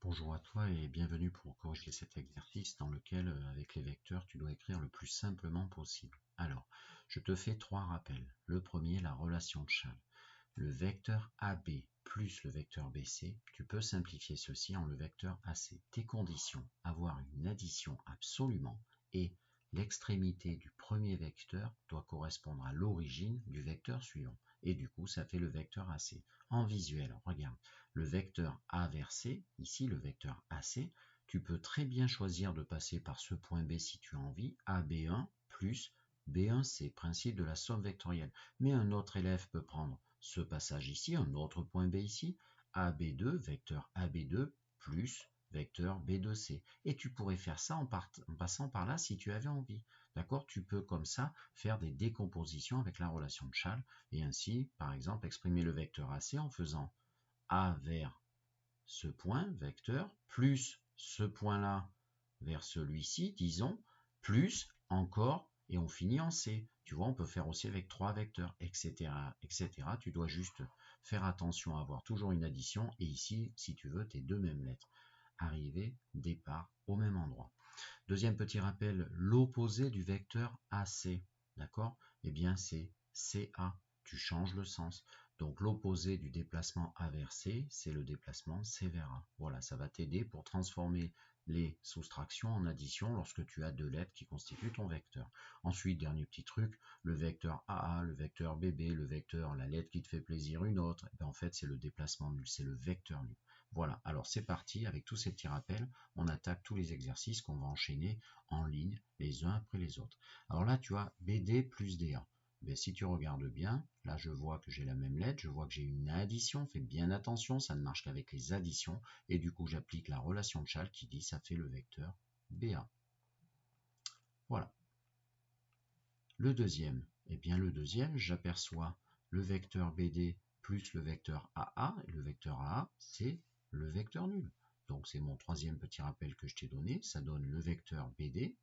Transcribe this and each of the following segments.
Bonjour à toi et bienvenue pour corriger cet exercice dans lequel, avec les vecteurs, tu dois écrire le plus simplement possible. Alors, je te fais 3 rappels. Le premier, la relation de Chasles. Le vecteur AB plus le vecteur BC, tu peux simplifier ceci en le vecteur AC. Tes conditions, avoir une addition absolument et l'extrémité du premier vecteur doit correspondre à l'origine du vecteur suivant. Et du coup, ça fait le vecteur AC. En visuel, regarde, le vecteur A vers C, ici le vecteur AC, tu peux très bien choisir de passer par ce point B si tu as envie, AB1 plus B1C, principe de la somme vectorielle. Mais un autre élève peut prendre ce passage ici, un autre point B ici, AB2, vecteur AB2 plus vecteur B2C. Et tu pourrais faire ça en passant par là si tu avais envie. D'accord? Tu peux comme ça faire des décompositions avec la relation de Chasles et ainsi, par exemple, exprimer le vecteur AC en faisant A vers ce point, vecteur, plus ce point-là vers celui-ci, disons, plus encore, et on finit en C. Tu vois, on peut faire aussi avec 3 vecteurs, etc., etc. Tu dois juste faire attention à avoir toujours une addition, et ici, si tu veux, tes deux mêmes lettres. Arrivée, départ, au même endroit. Deuxième petit rappel, l'opposé du vecteur AC, d'accord? Eh bien, c'est CA. Tu changes le sens. Donc, l'opposé du déplacement A vers C, c'est le déplacement C vers A. Voilà, ça va t'aider pour transformer les soustractions en addition lorsque tu as deux lettres qui constituent ton vecteur. Ensuite, dernier petit truc, le vecteur AA, le vecteur BB, le vecteur, la lettre qui te fait plaisir, une autre, eh bien, en fait, c'est le déplacement nul, c'est le vecteur nul. Voilà, alors c'est parti, avec tous ces petits rappels, on attaque tous les exercices qu'on va enchaîner en ligne, les uns après les autres. Alors là, tu as BD plus DA. Ben, si tu regardes bien, là je vois que j'ai la même lettre, je vois que j'ai une addition, fais bien attention, ça ne marche qu'avec les additions, et du coup j'applique la relation de Chasles qui dit ça fait le vecteur BA. Voilà. Le deuxième, eh bien le deuxième, j'aperçois le vecteur BD plus le vecteur AA, et le vecteur AA, c'est le vecteur nul. Donc c'est mon troisième petit rappel que je t'ai donné, ça donne le vecteur BD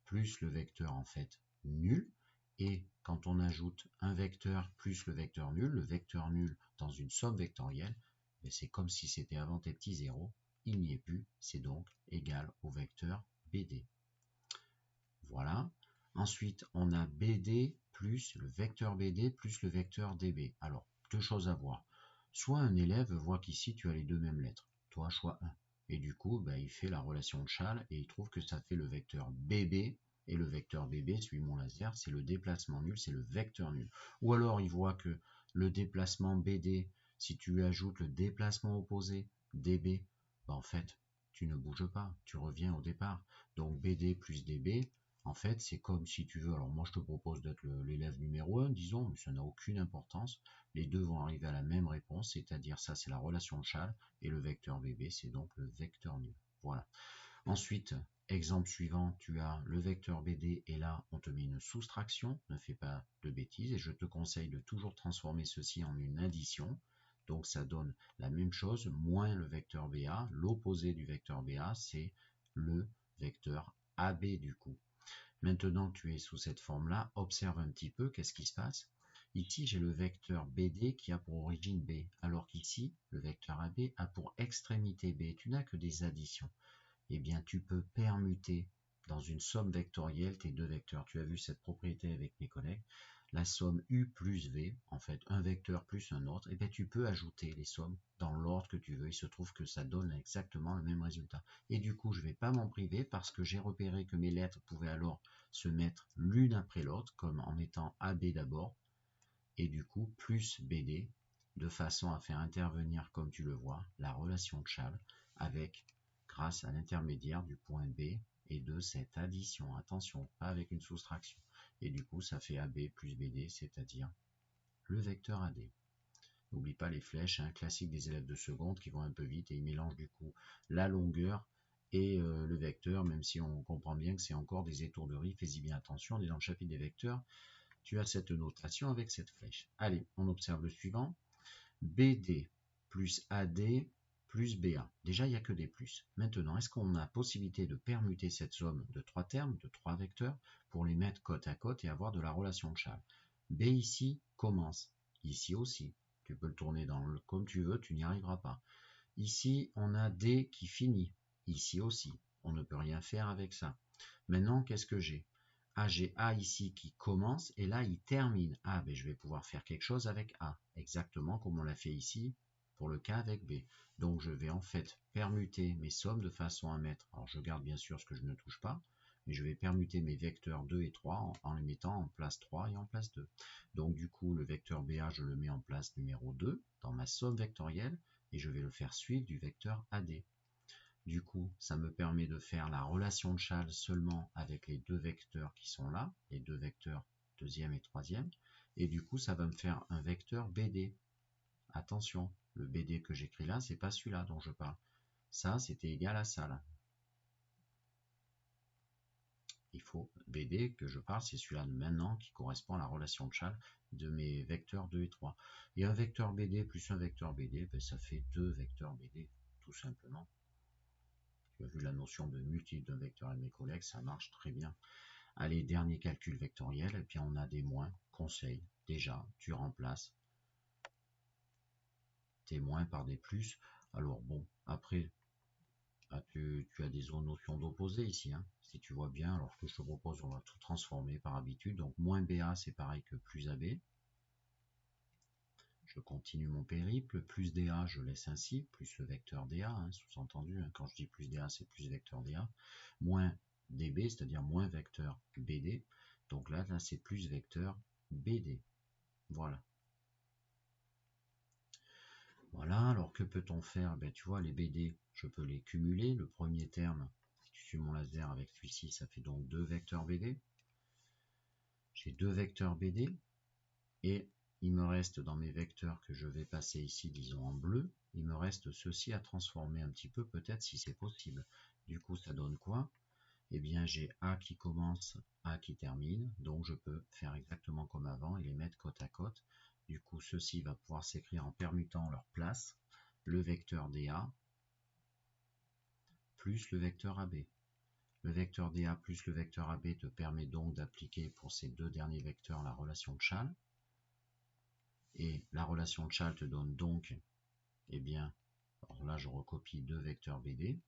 plus le vecteur en fait nul, et quand on ajoute un vecteur plus le vecteur nul dans une somme vectorielle, c'est comme si c'était avant tes petits zéros, il n'y est plus, c'est donc égal au vecteur BD. Voilà. Ensuite, on a BD plus le vecteur BD plus le vecteur DB. Alors, deux choses à voir. Soit un élève voit qu'ici tu as les deux mêmes lettres, toi choix 1. Et du coup, il fait la relation de Chasles et il trouve que ça fait le vecteur BB. Et le vecteur BB, suit mon laser, c'est le déplacement nul, c'est le vecteur nul. Ou alors il voit que le déplacement BD, si tu lui ajoutes le déplacement opposé, DB, en fait, tu ne bouges pas, tu reviens au départ. Donc BD plus DB, en fait, c'est comme si tu veux, alors moi je te propose d'être l'élève numéro 1, disons, mais ça n'a aucune importance. Les deux vont arriver à la même réponse, c'est-à-dire ça c'est la relation de Chasles, et le vecteur BB c'est donc le vecteur nul. Voilà. Ensuite, exemple suivant, tu as le vecteur BD, et là on te met une soustraction, ne fais pas de bêtises, et je te conseille de toujours transformer ceci en une addition. Donc ça donne la même chose, moins le vecteur BA, l'opposé du vecteur BA, c'est le vecteur AB du coup. Maintenant que tu es sous cette forme-là, observe un petit peu qu'est-ce qui se passe. Ici, j'ai le vecteur BD qui a pour origine B, alors qu'ici, le vecteur AB a pour extrémité B. Tu n'as que des additions. Eh bien, tu peux permuter dans une somme vectorielle tes deux vecteurs. Tu as vu cette propriété avec mes collègues. La somme U plus V, en fait, un vecteur plus un autre, eh bien, tu peux ajouter les sommes dans l'ordre que tu veux. Il se trouve que ça donne exactement le même résultat. Et du coup, je ne vais pas m'en priver parce que j'ai repéré que mes lettres pouvaient alors se mettre l'une après l'autre, comme en mettant AB d'abord, et du coup, plus BD, de façon à faire intervenir, comme tu le vois, la relation de Chasles avec, grâce à l'intermédiaire du point B et de cette addition. Attention, pas avec une soustraction. Et du coup, ça fait AB plus BD, c'est-à-dire le vecteur AD. N'oublie pas les flèches, classique des élèves de seconde qui vont un peu vite et ils mélangent du coup la longueur et le vecteur, même si on comprend bien que c'est encore des étourderies. Fais-y bien attention, on est dans le chapitre des vecteurs. Tu as cette notation avec cette flèche. Allez, on observe le suivant. BD plus AD plus BA. Déjà, il n'y a que des plus. Maintenant, est-ce qu'on a possibilité de permuter cette somme de trois termes, de trois vecteurs, pour les mettre côte à côte et avoir de la relation de Chasles? B ici commence. Ici aussi. Tu peux le tourner comme tu veux, tu n'y arriveras pas. Ici, on a D qui finit. Ici aussi, on ne peut rien faire avec ça. Maintenant, qu'est-ce que j'ai? J'ai A ici qui commence et là, il termine. Ben, je vais pouvoir faire quelque chose avec A, exactement comme on l'a fait ici pour le cas avec B. Donc, je vais en fait permuter mes sommes de façon à mettre, alors je garde bien sûr ce que je ne touche pas, mais je vais permuter mes vecteurs 2 et 3 en les mettant en place 3 et en place 2. Donc, du coup, le vecteur BA, je le mets en place numéro 2 dans ma somme vectorielle et je vais le faire suivre du vecteur AD. Du coup, ça me permet de faire la relation de Chasles seulement avec les deux vecteurs qui sont là, les deux vecteurs deuxième et troisième. Et du coup, ça va me faire un vecteur BD. Attention, le BD que j'écris là, c'est pas celui-là dont je parle. Ça, c'était égal à ça là. Il faut BD que je parle, c'est celui-là de maintenant qui correspond à la relation de Chasles de mes vecteurs 2 et 3. Et un vecteur BD plus un vecteur BD, ben, ça fait deux vecteurs BD, tout simplement. Tu as vu la notion de multiple d'un vecteur et de mes collègues, ça marche très bien. Allez, dernier calcul vectoriel, et puis on a des moins. Conseil, déjà, tu remplaces tes moins par des plus. Alors bon, après, tu as des notions d'opposé ici. Hein. Si tu vois bien, alors ce que je te propose, on va tout transformer par habitude. Donc moins BA, c'est pareil que plus AB. Je continue mon périple. Plus DA, je laisse ainsi, plus le vecteur DA, hein, sous-entendu. Hein, quand je dis plus DA, c'est plus vecteur DA. Moins DB, c'est-à-dire moins vecteur BD. Donc là c'est plus vecteur BD. Voilà. Voilà, alors que peut-on faire? Ben, tu vois, les BD, je peux les cumuler. Le premier terme, si tu suis mon laser avec celui-ci, ça fait donc deux vecteurs BD. J'ai deux vecteurs BD. Et il me reste dans mes vecteurs que je vais passer ici, disons en bleu, il me reste ceci à transformer un petit peu, peut-être si c'est possible. Du coup, ça donne quoi? Eh bien, j'ai A qui commence, A qui termine, donc je peux faire exactement comme avant et les mettre côte à côte. Du coup, ceci va pouvoir s'écrire en permutant leur place, le vecteur DA plus le vecteur AB. Le vecteur DA plus le vecteur AB te permet donc d'appliquer pour ces deux derniers vecteurs la relation de Chasles. Et la relation de Chasles te donne donc, eh bien, alors là je recopie deux vecteurs BD.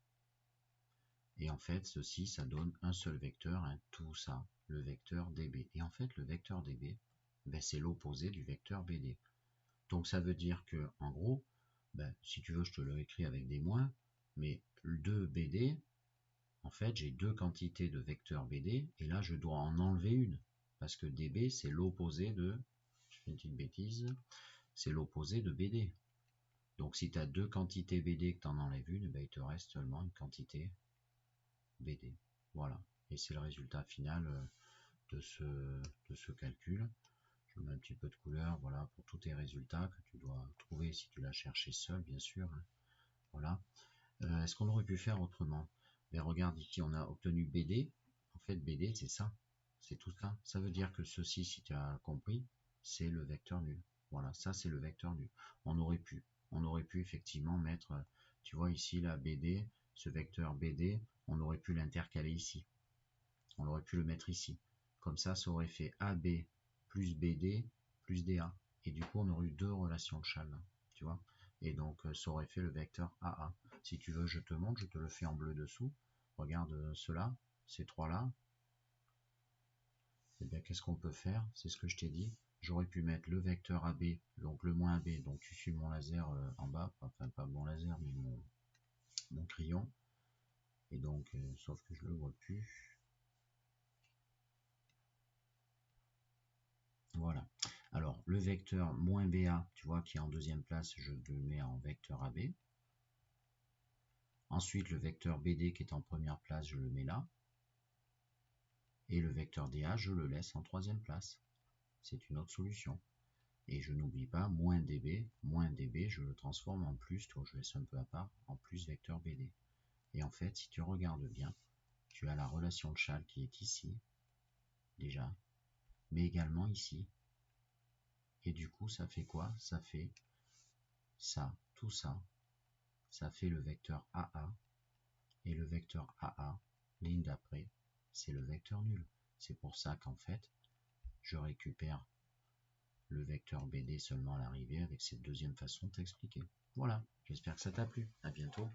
Et en fait, ceci, ça donne un seul vecteur, hein, tout ça, le vecteur DB. Et en fait, le vecteur DB, ben, c'est l'opposé du vecteur BD. Donc ça veut dire que, en gros, ben, si tu veux, je te le écris avec des moins, mais 2 BD, en fait, j'ai deux quantités de vecteurs BD, et là, je dois en enlever une, parce que DB, c'est l'opposé de, je fais une petite bêtise, c'est l'opposé de BD. Donc si tu as deux quantités BD et que tu en enlèves une, ben, il te reste seulement une quantité BD. Voilà. Et c'est le résultat final de ce calcul. Je mets un petit peu de couleur, voilà, pour tous tes résultats que tu dois trouver si tu l'as cherché seul, bien sûr. Hein. Voilà. Est-ce qu'on aurait pu faire autrement? Mais regarde, ici, on a obtenu BD. En fait, BD, c'est ça. C'est tout ça. Ça veut dire que ceci, si tu as compris, c'est le vecteur nul. Voilà, ça, c'est le vecteur nul. On aurait pu effectivement mettre, tu vois ici, la BD, ce vecteur BD, on aurait pu l'intercaler ici. On aurait pu le mettre ici. Comme ça aurait fait AB plus BD plus DA. Et du coup, on aurait eu deux relations de Chasles. Tu vois? Et donc, ça aurait fait le vecteur AA. Si tu veux, je te montre, je te le fais en bleu dessous. Regarde cela, ces trois-là. Et bien, qu'est-ce qu'on peut faire? C'est ce que je t'ai dit. J'aurais pu mettre le vecteur AB, donc le moins AB, donc tu suis mon laser en bas, enfin pas mon laser, mais mon crayon. Et donc, sauf que je le vois plus. Voilà. Alors, le vecteur moins BA, tu vois, qui est en deuxième place, je le mets en vecteur AB. Ensuite, le vecteur BD qui est en première place, je le mets là. Et le vecteur DA, je le laisse en troisième place. C'est une autre solution. Et je n'oublie pas, moins DB, je le transforme en plus, toi je laisse un peu à part, en plus vecteur BD. Et en fait, si tu regardes bien, tu as la relation de Chasles qui est ici, déjà, mais également ici. Et du coup, ça fait quoi? Ça fait ça, tout ça. Ça fait le vecteur AA. Et le vecteur AA, ligne d'après, c'est le vecteur nul. C'est pour ça qu'en fait, je récupère le vecteur BD seulement à l'arrivée avec cette deuxième façon de t'expliquer. Voilà, j'espère que ça t'a plu. À bientôt.